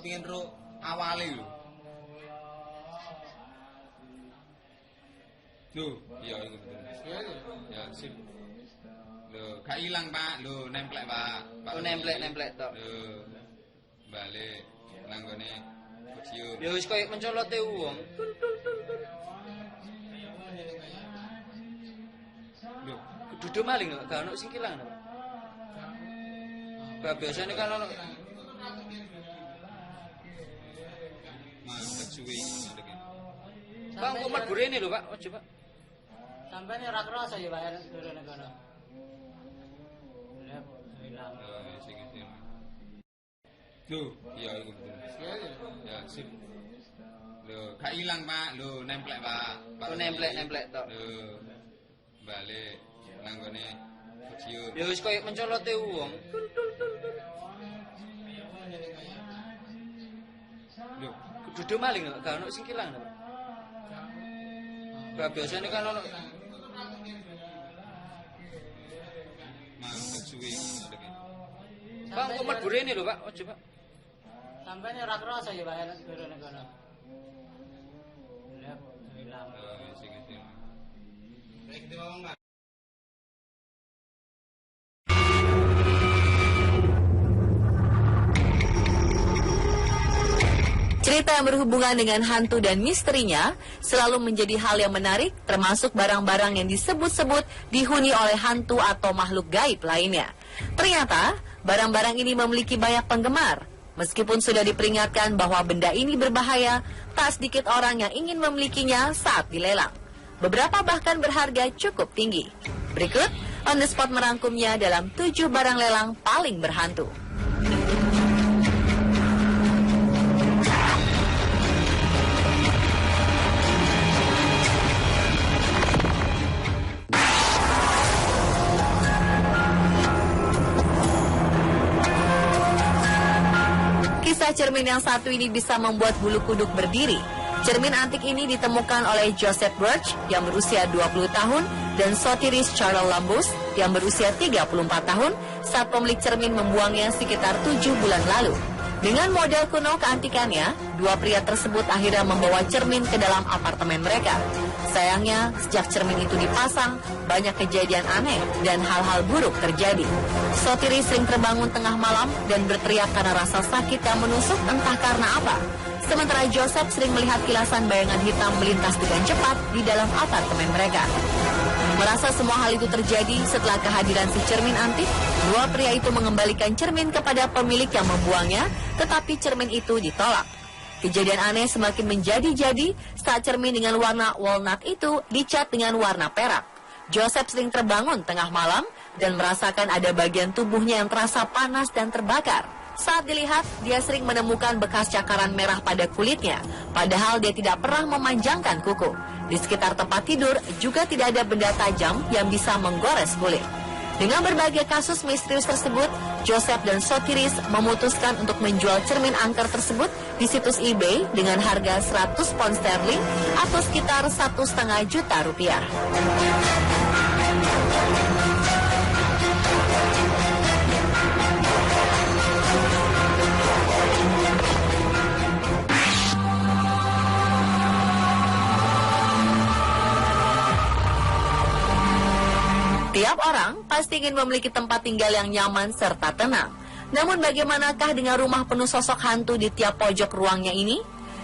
kepingin ro awale lho. Loh, iya itu betul. Ya, sip. Loh, gak ilang, Pak. Loh, nemplek, Pak. Oh, nemplek tok. Loh. Balik nanggone podium. Ya wis koyo mencolote wong. Loh, Duduk maling lho, gak ono sing kilang lho. Bah biasane kan ono mandek suwi mandek. Bang kok mat burene lho, Pak. Ojo, Pak. Sampai ora kerasa ya bayar turun kono. Ya, hilang. Sing iki. Loh, iya itu betul. Ya, sip. Loh, gak ilang, Pak. Loh, nemplek, Pak. Oh, nemplek tok. Loh. Balik nanggone podium. Ya wis koyo mencolote wong. Loh, Duduk maling lho, gak ono sing kilang lho. Bah biasane kan ono mandek suwi mandek. Bang kok mat burene lho, Pak. Ojo, Pak. Sampai ora kerasa ya bayar turun kono. Ya, hilang. Sing iki. Cerita yang berhubungan dengan hantu dan misterinya selalu menjadi hal yang menarik, termasuk barang-barang yang disebut-sebut dihuni oleh hantu atau makhluk gaib lainnya. Ternyata, barang-barang ini memiliki banyak penggemar. Meskipun sudah diperingatkan bahwa benda ini berbahaya, tak sedikit orang yang ingin memilikinya saat dilelang. Beberapa bahkan berharga cukup tinggi. Berikut, On The Spot merangkumnya dalam 7 barang lelang paling berhantu. Kisah cermin yang satu ini bisa membuat bulu kuduk berdiri. Cermin antik ini ditemukan oleh Joseph Birch yang berusia 20 tahun dan Sotiris Charles Lambus yang berusia 34 tahun saat pemilik cermin membuangnya sekitar 7 bulan lalu. Dengan model kuno keantikannya, dua pria tersebut akhirnya membawa cermin ke dalam apartemen mereka. Sayangnya, sejak cermin itu dipasang, banyak kejadian aneh dan hal-hal buruk terjadi. Sotiris sering terbangun tengah malam dan berteriak karena rasa sakit yang menusuk entah karena apa. Sementara Joseph sering melihat kilasan bayangan hitam melintas dengan cepat di dalam apartemen mereka. Merasa semua hal itu terjadi setelah kehadiran si cermin antik, dua pria itu mengembalikan cermin kepada pemilik yang membuangnya, tetapi cermin itu ditolak. Kejadian aneh semakin menjadi-jadi saat cermin dengan warna walnut itu dicat dengan warna perak. Joseph sering terbangun tengah malam dan merasakan ada bagian tubuhnya yang terasa panas dan terbakar. Saat dilihat, dia sering menemukan bekas cakaran merah pada kulitnya, padahal dia tidak pernah memanjangkan kuku. Di sekitar tempat tidur juga tidak ada benda tajam yang bisa menggores kulit. Dengan berbagai kasus misterius tersebut, Joseph dan Sotiris memutuskan untuk menjual cermin angker tersebut di situs eBay dengan harga 100 pound sterling atau sekitar 1,5 juta rupiah. Tiap orang pasti ingin memiliki tempat tinggal yang nyaman serta tenang. Namun bagaimanakah dengan rumah penuh sosok hantu di tiap pojok ruangnya ini?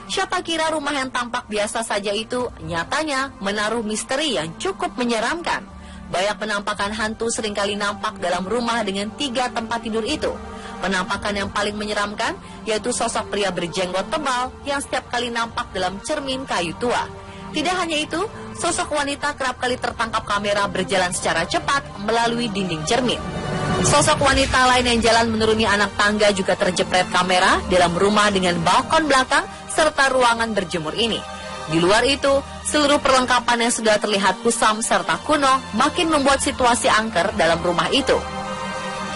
Siapa kira rumah yang tampak biasa saja itu nyatanya menaruh misteri yang cukup menyeramkan. Banyak penampakan hantu seringkali nampak dalam rumah dengan 3 tempat tidur itu. Penampakan yang paling menyeramkan yaitu sosok pria berjenggot tebal yang setiap kali nampak dalam cermin kayu tua. Tidak hanya itu, sosok wanita kerap kali tertangkap kamera berjalan secara cepat melalui dinding cermin. Sosok wanita lain yang jalan menuruni anak tangga juga terjepret kamera dalam rumah dengan balkon belakang serta ruangan berjemur ini. Di luar itu, seluruh perlengkapan yang sudah terlihat kusam serta kuno makin membuat situasi angker dalam rumah itu.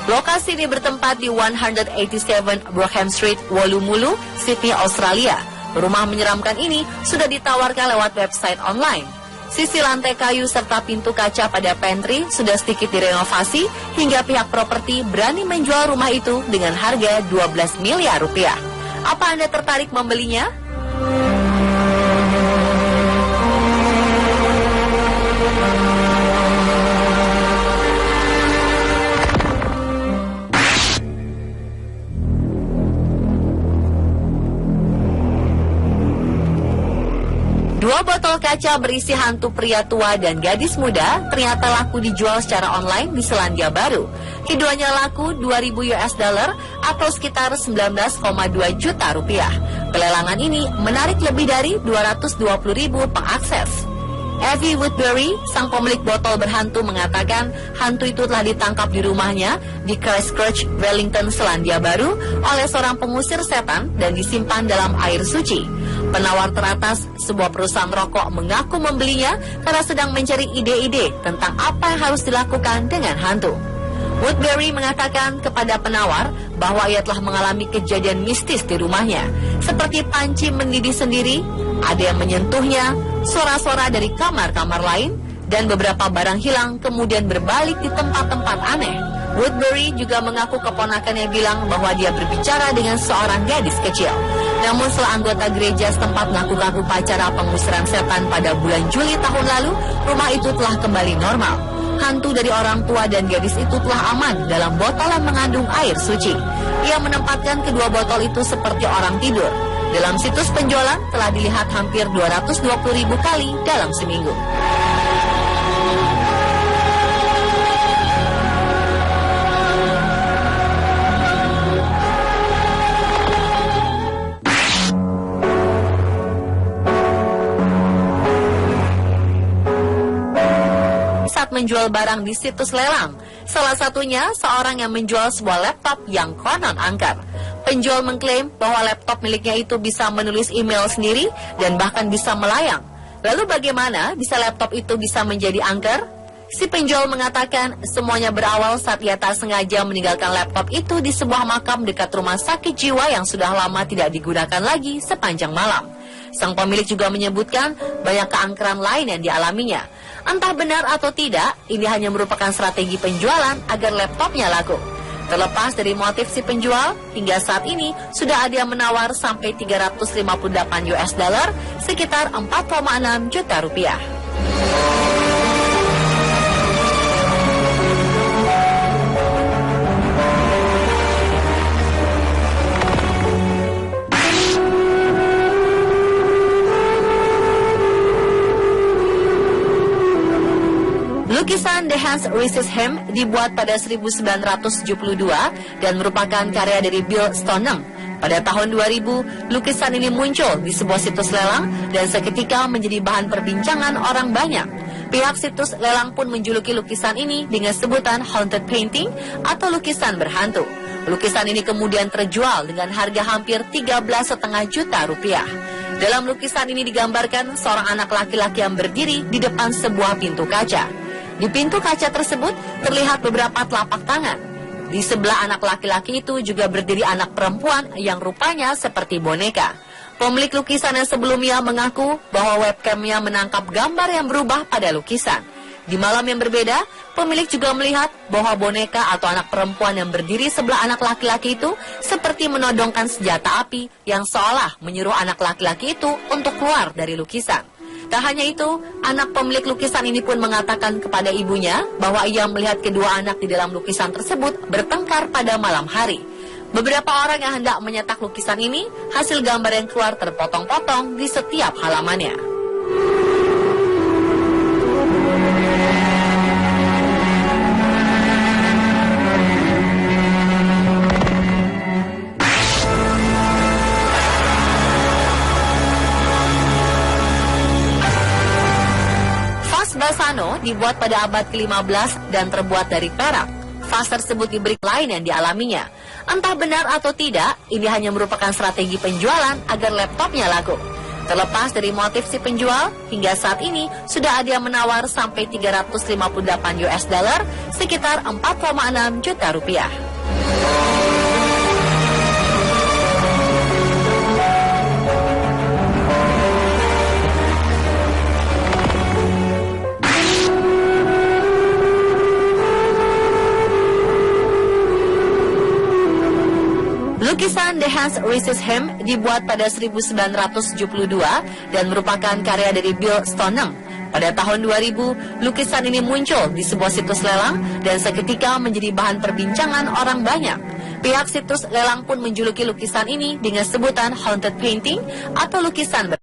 Lokasi ini bertempat di 187 Brookham Street, Woolloomooloo, Sydney, Australia. Rumah menyeramkan ini sudah ditawarkan lewat website online. Sisi lantai kayu serta pintu kaca pada pantry sudah sedikit direnovasi hingga pihak properti berani menjual rumah itu dengan harga 12 miliar rupiah. Apa Anda tertarik membelinya? Dua botol kaca berisi hantu pria tua dan gadis muda ternyata laku dijual secara online di Selandia Baru. Keduanya laku 2.000 US dollar atau sekitar 19,2 juta rupiah. Pelelangan ini menarik lebih dari 220.000 pengakses. Evie Woodbury, sang pemilik botol berhantu, mengatakan hantu itu telah ditangkap di rumahnya di Christchurch, Wellington, Selandia Baru oleh seorang pengusir setan dan disimpan dalam air suci. Penawar teratas, sebuah perusahaan rokok, mengaku membelinya karena sedang mencari ide-ide tentang apa yang harus dilakukan dengan hantu. Woodbury mengatakan kepada penawar bahwa ia telah mengalami kejadian mistis di rumahnya, seperti panci mendidih sendiri, ada yang menyentuhnya, suara-suara dari kamar-kamar lain, dan beberapa barang hilang kemudian berbalik di tempat-tempat aneh. Woodbury juga mengaku keponakannya bilang bahwa dia berbicara dengan seorang gadis kecil. Namun setelah anggota gereja setempat melakukan upacara pengusiran setan pada bulan Juli tahun lalu, rumah itu telah kembali normal. Hantu dari orang tua dan gadis itu telah aman dalam botol yang mengandung air suci. Ia menempatkan kedua botol itu seperti orang tidur. Dalam situs penjualan telah dilihat hampir 220.000 kali dalam seminggu. Menjual barang di situs lelang. Salah satunya seorang yang menjual sebuah laptop yang konon angker. Penjual mengklaim bahwa laptop miliknya itu bisa menulis email sendiri dan bahkan bisa melayang. Lalu bagaimana bisa laptop itu bisa menjadi angker? Si penjual mengatakan semuanya berawal saat ia tak sengaja meninggalkan laptop itu di sebuah makam dekat rumah sakit jiwa yang sudah lama tidak digunakan lagi sepanjang malam. Sang pemilik juga menyebutkan banyak keangkeran lain yang dialaminya. Entah benar atau tidak, ini hanya merupakan strategi penjualan agar laptopnya laku. Terlepas dari motif si penjual, hingga saat ini sudah ada yang menawar sampai 358 US dollar, sekitar 4,6 juta rupiah. Lukisan The Hans Raises Him dibuat pada 1972 dan merupakan karya dari Bill Stoneham. Pada tahun 2000, lukisan ini muncul di sebuah situs lelang dan seketika menjadi bahan perbincangan orang banyak. Pihak situs lelang pun menjuluki lukisan ini dengan sebutan haunted painting atau lukisan berhantu. Lukisan ini kemudian terjual dengan harga hampir 13,5 juta rupiah. Dalam lukisan ini digambarkan seorang anak laki-laki yang berdiri di depan sebuah pintu kaca. Di pintu kaca tersebut terlihat beberapa telapak tangan. Di sebelah anak laki-laki itu juga berdiri anak perempuan yang rupanya seperti boneka. Pemilik lukisan yang sebelumnya mengaku bahwa webcamnya menangkap gambar yang berubah pada lukisan. Di malam yang berbeda, pemilik juga melihat bahwa boneka atau anak perempuan yang berdiri sebelah anak laki-laki itu seperti menodongkan senjata api yang seolah menyuruh anak laki-laki itu untuk keluar dari lukisan. Tak hanya itu, anak pemilik lukisan ini pun mengatakan kepada ibunya bahwa ia melihat kedua anak di dalam lukisan tersebut bertengkar pada malam hari. Beberapa orang yang hendak menyetak lukisan ini, hasil gambar yang keluar terpotong-potong di setiap halamannya. Basano dibuat pada abad ke-15 dan terbuat dari perak. Vas tersebut diberi lain yang dialaminya. Entah benar atau tidak, ini hanya merupakan strategi penjualan agar laptopnya laku. Terlepas dari motif si penjual, hingga saat ini sudah ada yang menawar sampai 358 US dollar, sekitar 4,6 juta rupiah. Lukisan The Hands Raises Him dibuat pada 1972 dan merupakan karya dari Bill Stoneham. Pada tahun 2000, lukisan ini muncul di sebuah situs lelang dan seketika menjadi bahan perbincangan orang banyak. Pihak situs lelang pun menjuluki lukisan ini dengan sebutan haunted painting atau lukisan